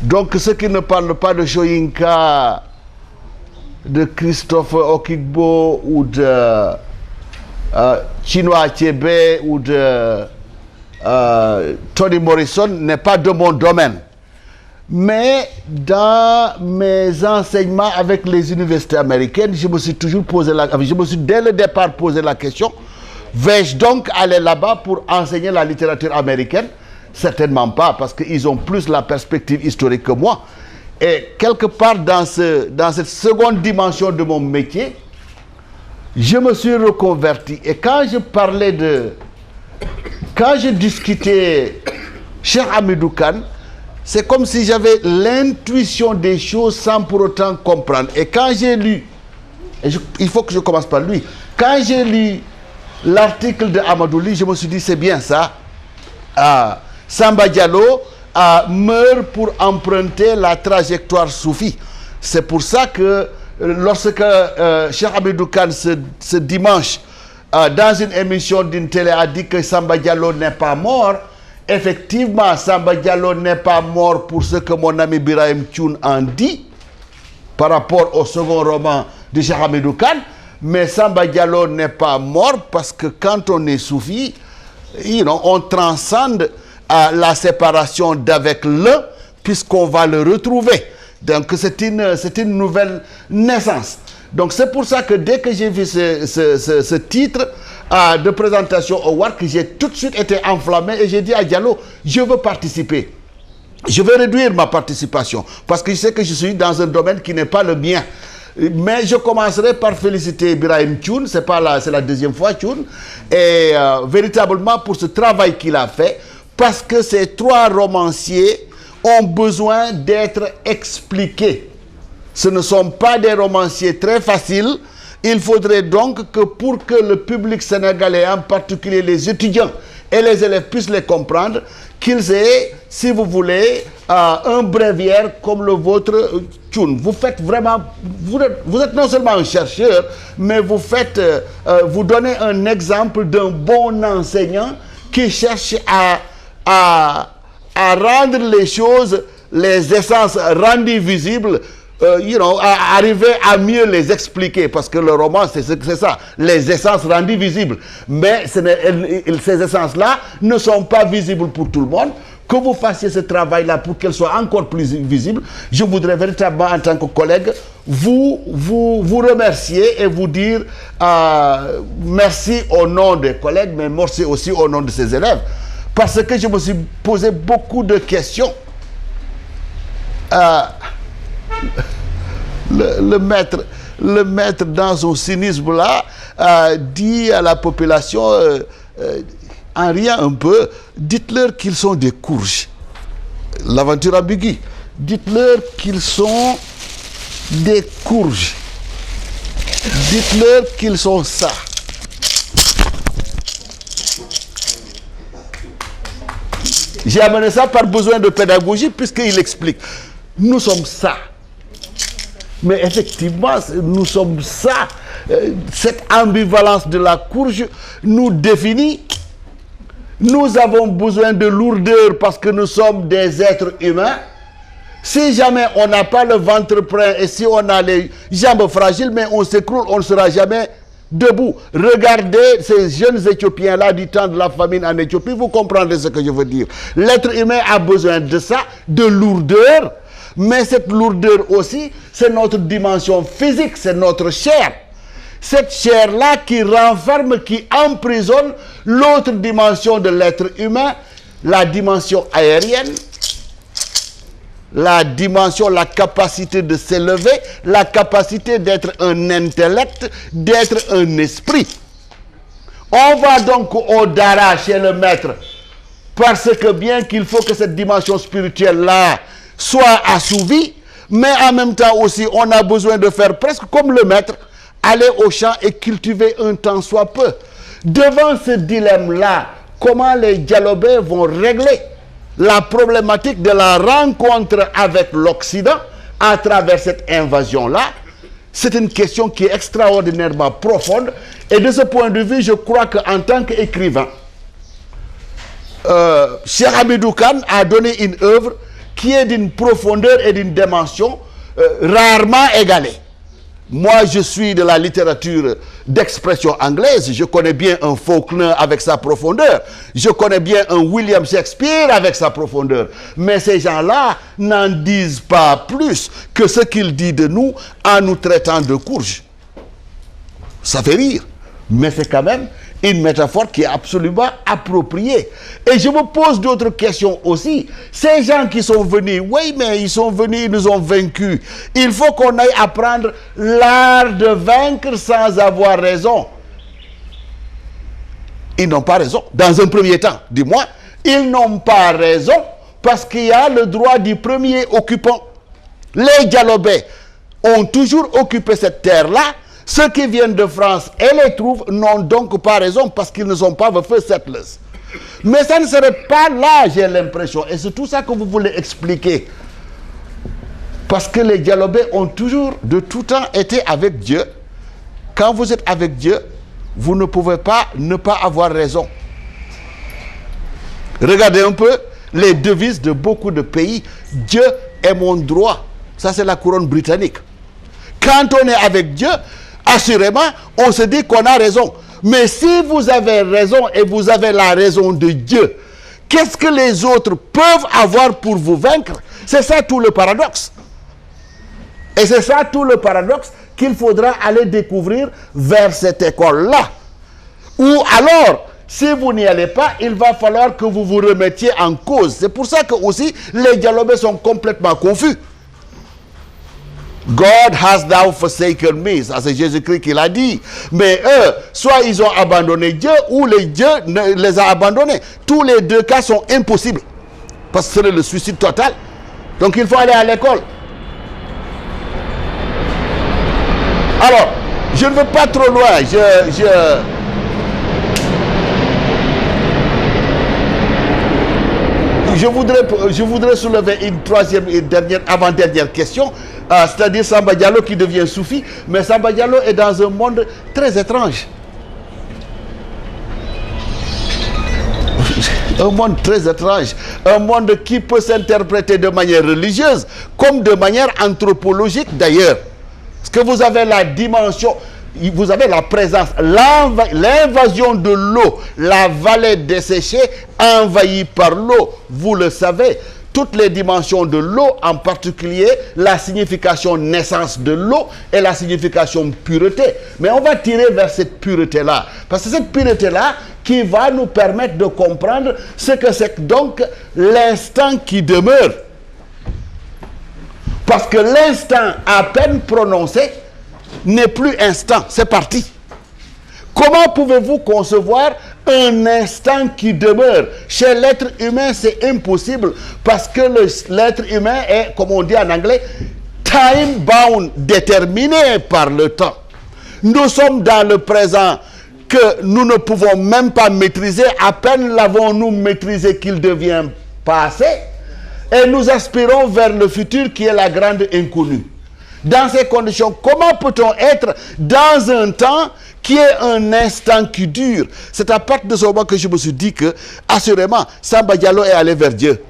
Donc ceux qui ne parlent pas de Soyinka, de Christophe Okigbo ou de Chinua Achebe ou de Toni Morrison n'est pas de mon domaine. Mais dans mes enseignements avec les universités américaines, je me suis dès le départ posé la question, vais-je donc aller là-bas pour enseigner la littérature américaine? Certainement pas, parce qu'ils ont plus la perspective historique que moi. Et quelque part dans cette seconde dimension de mon métier, je me suis reconverti. Et quand je discutais Cheikh Hamidou Kane, c'est comme si j'avais l'intuition des choses sans pour autant comprendre. Et quand j'ai lu, il faut que je commence par lui, quand j'ai lu l'article de Amadouli, je me suis dit c'est bien ça. Samba Diallo meurt pour emprunter la trajectoire soufie. C'est pour ça que lorsque Cheikh Hamidou Kane ce dimanche, dans une émission d'une télé, a dit que Samba Diallo n'est pas mort, effectivement, Samba Diallo n'est pas mort pour ce que mon ami Birahim Thioune en dit, par rapport au second roman de Cheikh Hamidou Kane, mais Samba Diallo n'est pas mort parce que quand on est soufi, on transcende la séparation d'avec l'un, puisqu'on va le retrouver. Donc c'est une nouvelle naissance. Donc c'est pour ça que dès que j'ai vu ce titre de présentation au WARC, j'ai tout de suite été enflammé et j'ai dit à Diallo, je veux participer. Je veux réduire ma participation parce que je sais que je suis dans un domaine qui n'est pas le mien. Mais je commencerai par féliciter Birahim Thioune, c'est la deuxième fois Thioune, et véritablement pour ce travail qu'il a fait, parce que ces trois romanciers ont besoin d'être expliqués. Ce ne sont pas des romanciers très faciles. Il faudrait donc que pour que le public sénégalais, en particulier les étudiants et les élèves puissent les comprendre, qu'ils aient, si vous voulez, un bréviaire comme le vôtre, Thioune. Vous faites vraiment, vous êtes non seulement un chercheur, mais vous donnez un exemple d'un bon enseignant qui cherche à rendre les choses, les essences rendues visibles, à arriver à mieux les expliquer, parce que le roman, c'est ça, les essences rendues visibles. Mais ces essences-là ne sont pas visibles pour tout le monde. Que vous fassiez ce travail-là pour qu'elles soient encore plus visibles, je voudrais véritablement, en tant que collègue, vous remercier et vous dire merci au nom des collègues, mais merci aussi au nom de ces élèves. Parce que je me suis posé beaucoup de questions. Le maître dans son cynisme là dit à la population en riant un peu, dites-leur qu'ils sont des courges. L'aventure ambiguë. Dites-leur qu'ils sont des courges. Dites-leur qu'ils sont ça. J'ai amené ça par besoin de pédagogie puisqu'il explique. Nous sommes ça. Mais effectivement, nous sommes ça. Cette ambivalence de la courge nous définit. Nous avons besoin de lourdeur parce que nous sommes des êtres humains. Si jamais on n'a pas le ventre plein et si on a les jambes fragiles, mais on s'écroule, on ne sera jamais debout. Regardez ces jeunes Éthiopiens-là du temps de la famine en Éthiopie, vous comprendrez ce que je veux dire. L'être humain a besoin de ça, de lourdeur, mais cette lourdeur aussi, c'est notre dimension physique, c'est notre chair. Cette chair-là qui renferme, qui emprisonne l'autre dimension de l'être humain, la dimension aérienne, la capacité de s'élever, la capacité d'être un intellect, d'être un esprit. On va donc au Dara chez le maître, parce que bien qu'il faut que cette dimension spirituelle-là soit assouvie, mais en même temps aussi, on a besoin de faire presque comme le maître, aller au champ et cultiver un tant soit peu. Devant ce dilemme-là, comment les Dialobés vont régler la problématique de la rencontre avec l'Occident à travers cette invasion-là? C'est une question qui est extraordinairement profonde. Et de ce point de vue, je crois qu'en tant qu'écrivain, Cheikh Hamidou Kane a donné une œuvre qui est d'une profondeur et d'une dimension rarement égalée. Moi, je suis de la littérature d'expression anglaise. Je connais bien un Faulkner avec sa profondeur. Je connais bien un William Shakespeare avec sa profondeur. Mais ces gens-là n'en disent pas plus que ce qu'il dit de nous en nous traitant de courges. Ça fait rire. Mais c'est quand même une métaphore qui est absolument appropriée. Et je me pose d'autres questions aussi. Ces gens qui sont venus, oui, mais ils sont venus, ils nous ont vaincus. Il faut qu'on aille apprendre l'art de vaincre sans avoir raison. Ils n'ont pas raison. Dans un premier temps, dis-moi, ils n'ont pas raison parce qu'il y a le droit du premier occupant. Les Dialobais ont toujours occupé cette terre-là. Ceux qui viennent de France et les trouvent n'ont donc pas raison parce qu'ils ne sont pas the first settlers. Mais ça ne serait pas là, j'ai l'impression. Et c'est tout ça que vous voulez expliquer. Parce que les Dialobais ont toujours, de tout temps, été avec Dieu. Quand vous êtes avec Dieu, vous ne pouvez pas ne pas avoir raison. Regardez un peu les devises de beaucoup de pays. Dieu est mon droit. Ça, c'est la couronne britannique. Quand on est avec Dieu, assurément, on se dit qu'on a raison. Mais si vous avez raison et vous avez la raison de Dieu, qu'est-ce que les autres peuvent avoir pour vous vaincre? C'est ça tout le paradoxe. Et c'est ça tout le paradoxe qu'il faudra aller découvrir vers cette école-là. Ou alors, si vous n'y allez pas, il va falloir que vous vous remettiez en cause. C'est pour ça que aussi les Dialobais sont complètement confus. God has thou forsaken me. Ça, c'est Jésus-Christ qui l'a dit. Mais eux, soit ils ont abandonné Dieu, ou Dieu les a abandonnés. Tous les deux cas sont impossibles. Parce que c'est le suicide total. Donc il faut aller à l'école. Alors, je ne veux pas trop loin. Je voudrais soulever une troisième et avant-dernière question, c'est-à-dire Samba Diallo qui devient soufi, mais Samba Diallo est dans un monde très étrange. Un monde très étrange, un monde qui peut s'interpréter de manière religieuse comme de manière anthropologique d'ailleurs. Parce que vous avez la dimension, vous avez la présence, l'invasion de l'eau, la vallée desséchée, envahie par l'eau, vous le savez. Toutes les dimensions de l'eau, en particulier la signification naissance de l'eau et la signification pureté. Mais on va tirer vers cette pureté-là. Parce que cette pureté-là qui va nous permettre de comprendre ce que c'est donc l'instant qui demeure. Parce que l'instant à peine prononcé n'est plus instant, c'est parti. Comment pouvez-vous concevoir un instant qui demeure? Chez l'être humain, c'est impossible parce que l'être humain est, comme on dit en anglais, time-bound, déterminé par le temps. Nous sommes dans le présent que nous ne pouvons même pas maîtriser, à peine l'avons-nous maîtrisé qu'il devient passé, et nous aspirons vers le futur qui est la grande inconnue. Dans ces conditions, comment peut-on être dans un temps qui est un instant qui dure? C'est à partir de ce moment que je me suis dit que, assurément, Samba Diallo est allé vers Dieu.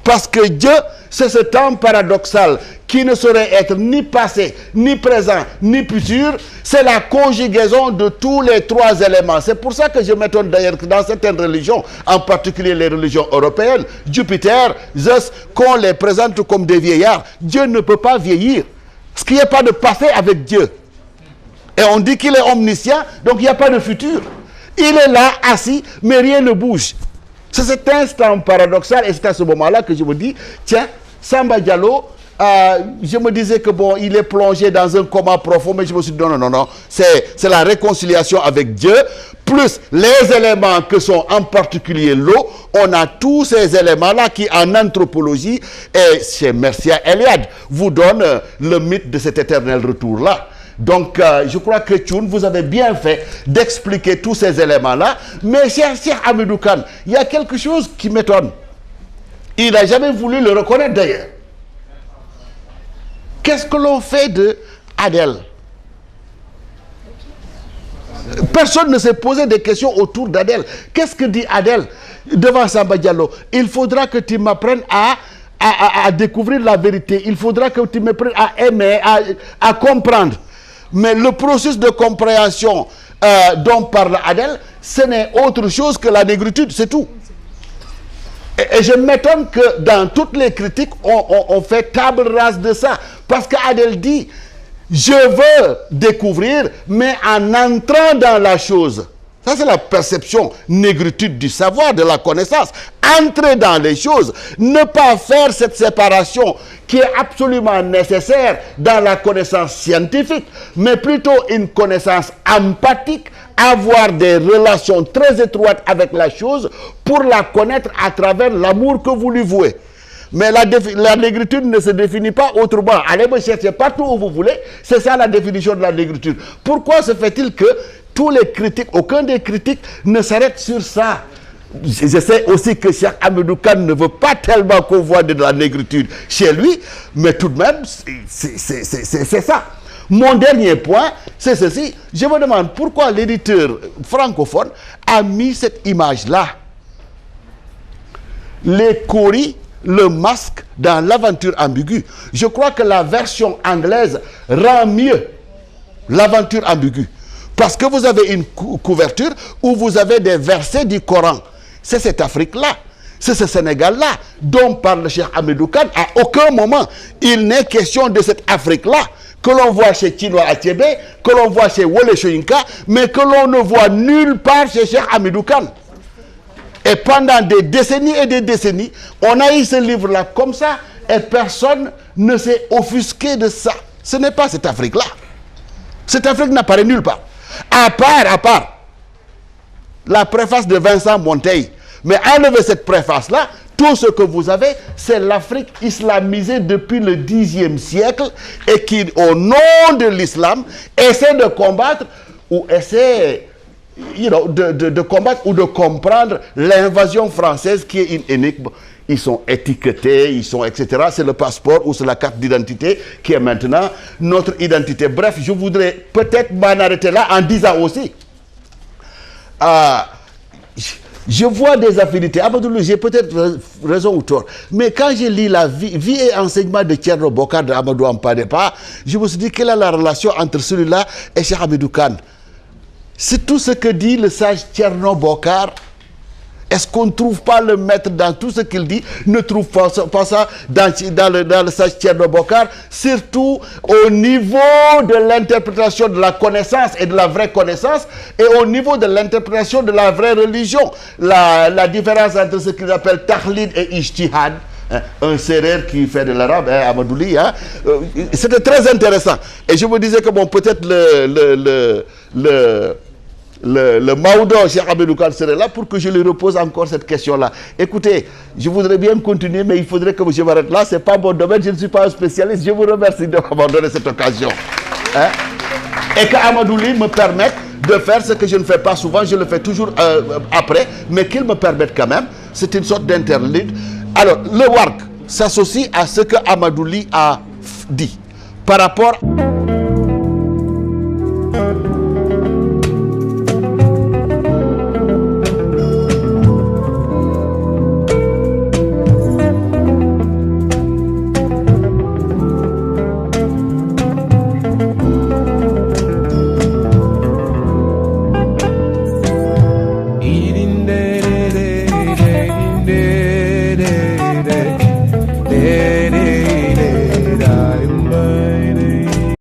Parce que Dieu, c'est ce temps paradoxal qui ne saurait être ni passé, ni présent, ni futur. C'est la conjugaison de tous les trois éléments. C'est pour ça que je m'étonne d'ailleurs que dans certaines religions, en particulier les religions européennes, Jupiter, Zeus, qu'on les présente comme des vieillards. Dieu ne peut pas vieillir. Parce qu'il n'y a pas de passé avec Dieu. Et on dit qu'il est omniscient, donc il n'y a pas de futur. Il est là, assis, mais rien ne bouge. C'est cet instant paradoxal, et c'est à ce moment-là que je me dis, tiens, Samba Diallo, je me disais que bon, il est plongé dans un coma profond, mais je me suis dit non, c'est la réconciliation avec Dieu, plus les éléments que sont en particulier l'eau. On a tous ces éléments-là qui, en anthropologie, et chez Mircea Eliade, vous donne le mythe de cet éternel retour-là. Donc, je crois que Thioune, vous avez bien fait d'expliquer tous ces éléments-là. Mais cher Hamidou Kane, il y a quelque chose qui m'étonne. Il n'a jamais voulu le reconnaître d'ailleurs. Qu'est-ce que l'on fait de Adèle? Personne ne s'est posé des questions autour d'Adèle. Qu'est-ce que dit Adèle devant Samba Diallo? Il faudra que tu m'apprennes à à découvrir la vérité, il faudra que tu me prennes à aimer, à comprendre. Mais le processus de compréhension dont parle Adel, ce n'est autre chose que la négritude, c'est tout. Et je m'étonne que dans toutes les critiques, on fait table rase de ça. Parce qu'Adel dit, je veux découvrir, mais en entrant dans la chose. Ça, c'est la perception négritude du savoir, de la connaissance. Entrer dans les choses, ne pas faire cette séparation qui est absolument nécessaire dans la connaissance scientifique, mais plutôt une connaissance empathique, avoir des relations très étroites avec la chose pour la connaître à travers l'amour que vous lui vouez. Mais la négritude ne se définit pas autrement. Allez me chercher partout où vous voulez, c'est ça la définition de la négritude. Pourquoi se fait-il que tous les critiques, aucun des critiques ne s'arrête sur ça? Je sais aussi que Cheikh Hamidou Kane ne veut pas tellement qu'on voit de la négritude chez lui, mais tout de même, c'est ça. Mon dernier point, c'est ceci. Je me demande pourquoi l'éditeur francophone a mis cette image-là. Les coris, le masque dans l'aventure ambiguë. Je crois que la version anglaise rend mieux l'aventure ambiguë. Parce que vous avez une couverture où vous avez des versets du Coran. C'est cette Afrique-là, c'est ce Sénégal-là dont parle Cheikh Hamidou Kane. À aucun moment, il n'est question de cette Afrique-là que l'on voit chez Tchinois Achebe, que l'on voit chez Wole Soyinka, mais que l'on ne voit nulle part chez Cheikh Hamidou Kane. Et pendant des décennies et des décennies, on a eu ce livre-là comme ça, et personne ne s'est offusqué de ça. Ce n'est pas cette Afrique-là. Cette Afrique n'apparaît nulle part. À part la préface de Vincent Monteil. Mais enlevez cette préface-là, tout ce que vous avez, c'est l'Afrique islamisée depuis le Xe siècle et qui, au nom de l'islam, essaie de combattre ou essaie de combattre ou de comprendre l'invasion française qui est une énigme. Ils sont étiquetés, ils sont etc. C'est le passeport ou c'est la carte d'identité qui est maintenant notre identité. Bref, je voudrais peut-être m'en arrêter là en disant aussi, je vois des affinités. Amadou, j'ai peut-être raison ou tort, mais quand je lis la vie et enseignement de Thierno Bokar de Amadou Hampâté-Bâ, je me suis dit quelle est la relation entre celui-là et Cheikh Hamidou Kane. C'est tout ce que dit le sage Thierno Bokar. Est-ce qu'on ne trouve pas le maître dans tout ce qu'il dit? Ne trouve pas ça dans le sage Thierno Bokar, surtout au niveau de l'interprétation de la connaissance et de la vraie connaissance, et au niveau de l'interprétation de la vraie religion. La différence entre ce qu'ils appellent tahlid et ijtihad, un sérère qui fait de l'arabe, Amadouli, c'était très intéressant. Et je me disais que bon, peut-être le Maoudo Cheikh Hamidou Kane serait là pour que je lui repose encore cette question-là. Écoutez, je voudrais bien continuer, mais il faudrait que je m'arrête là. Ce n'est pas mon domaine, je ne suis pas un spécialiste. Je vous remercie de m'avoir donné cette occasion. Et qu'Amadouli me permette de faire ce que je ne fais pas souvent, je le fais toujours après, mais qu'il me permette quand même. C'est une sorte d'interlude. Alors, le warg s'associe à ce que Amadouli a dit par rapport